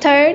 3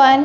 1،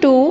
2،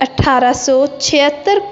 1876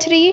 3،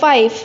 5،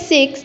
6،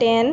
10،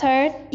3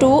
2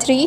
3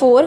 4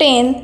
10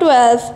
12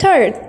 3